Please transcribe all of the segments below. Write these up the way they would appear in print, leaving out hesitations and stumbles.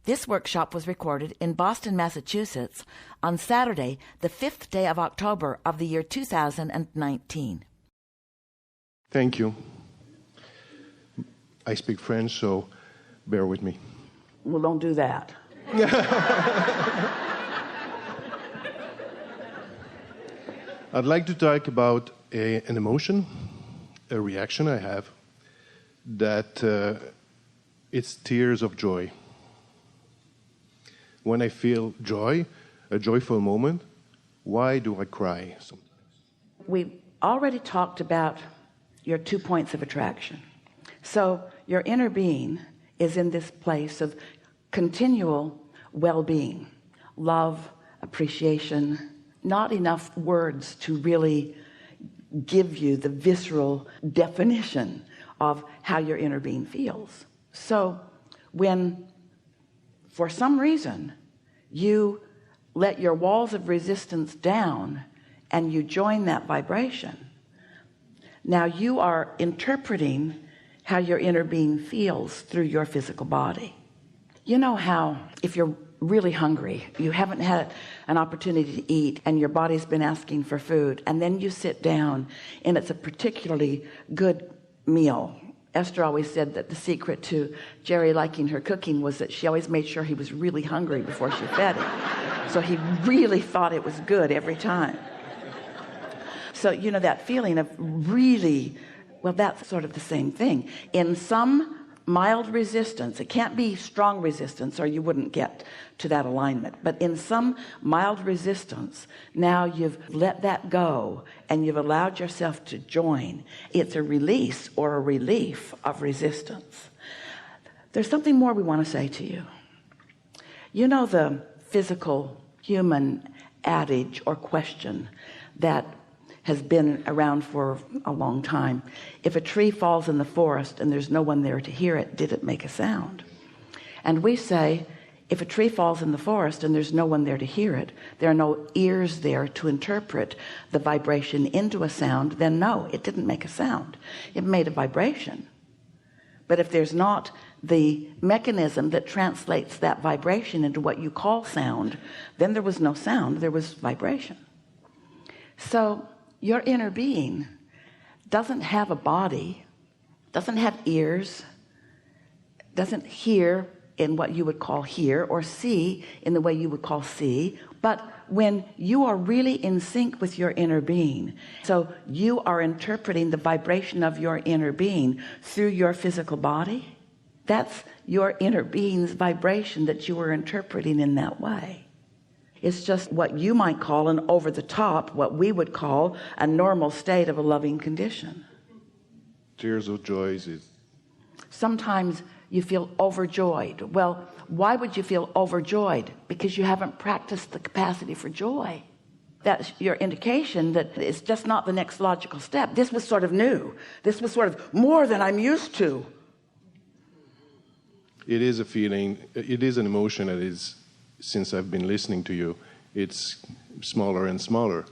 This workshop was recorded in Boston, Massachusetts on Saturday, the 5th day of October of the year 2019. Thank you. I speak French, so bear with me. Well, don't do that. I'd like to talk about an emotion, a reaction I have, that it's tears of joy. When I feel joy, a joyful moment, why do I cry sometimes? We already talked about your 2 points of attraction. So your inner being is in this place of continual well-being, love, appreciation, not enough words to really give you the visceral definition of how your inner being feels. So when for some reason you let your walls of resistance down and you join that vibration, now you are interpreting how your inner being feels through your physical body. You know how if you're really hungry, you haven't had an opportunity to eat, and your body's been asking for food, and then you sit down and it's a particularly good meal. Esther always said that the secret to Jerry liking her cooking was that she always made sure he was really hungry before she fed him. So he really thought it was good every time. So you know that feeling of really, well, that's sort of the same thing. In some mild resistance, it can't be strong resistance or you wouldn't get to that alignment, but in some mild resistance, now you've let that go and you've allowed yourself to join. It's a release or a relief of resistance. There's something more we want to say to you. You know the physical human adage or question that has been around for a long time. If a tree falls in the forest and there's no one there to hear it, did it make a sound? And we say, if a tree falls in the forest and there's no one there to hear it, there are no ears there to interpret the vibration into a sound, then no, it didn't make a sound. It made a vibration. But if there's not the mechanism that translates that vibration into what you call sound, then there was no sound, there was vibration. So your inner being doesn't have a body, doesn't have ears, doesn't hear in what you would call hear, or see in the way you would call see. But when you are really in sync with your inner being, so you are interpreting the vibration of your inner being through your physical body, that's your inner being's vibration that you are interpreting in that way. It's just what you might call an over the top, what we would call a normal state of a loving condition. Tears of joy is... Sometimes you feel overjoyed. Well, why would you feel overjoyed? Because you haven't practiced the capacity for joy. That's your indication that it's just not the next logical step. This was sort of new. This was sort of more than I'm used to. It is a feeling, it is an emotion that is, since I've been listening to you, it's smaller and smaller.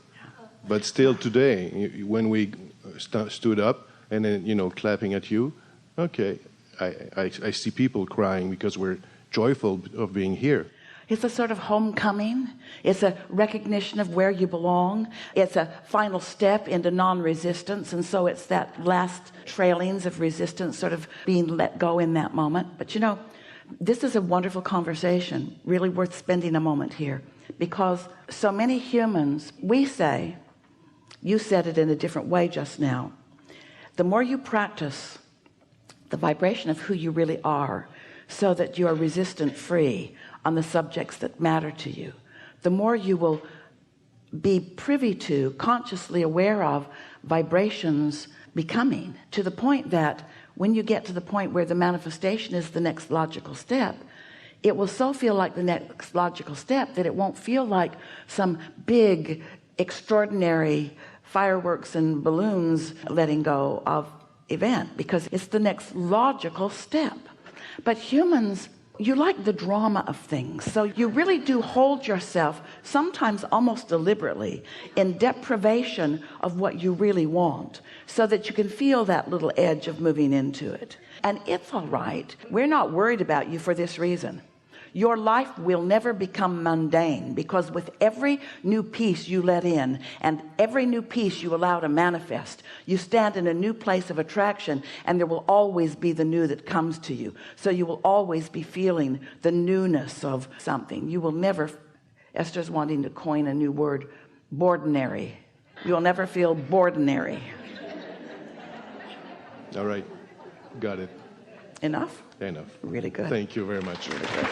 But still today, when we stood up and then, clapping at you, okay, I see people crying because we're joyful of being here. It's a sort of homecoming. It's a recognition of where you belong. It's a final step into non-resistance. And so it's that last trailings of resistance sort of being let go in that moment. But this is a wonderful conversation, really worth spending a moment here, because so many humans, we say, you said it in a different way just now, the more you practice the vibration of who you really are so that you are resistant free on the subjects that matter to you, the more you will be privy to, consciously aware of vibrations becoming, to the point that when you get to the point where the manifestation is the next logical step, it will so feel like the next logical step that it won't feel like some big, extraordinary fireworks and balloons letting go of event, because it's the next logical step. But humans, you like the drama of things, so you really do hold yourself, sometimes almost deliberately, in deprivation of what you really want, so that you can feel that little edge of moving into it. And it's all right. We're not worried about you for this reason. Your life will never become mundane, because with every new piece you let in and every new piece you allow to manifest, you stand in a new place of attraction, and there will always be the new that comes to you. So you will always be feeling the newness of something. You will never, Esther's wanting to coin a new word, boardinary. You'll never feel boardinary. All right. Got it. Enough? Enough. Really good. Thank you very much. Really good.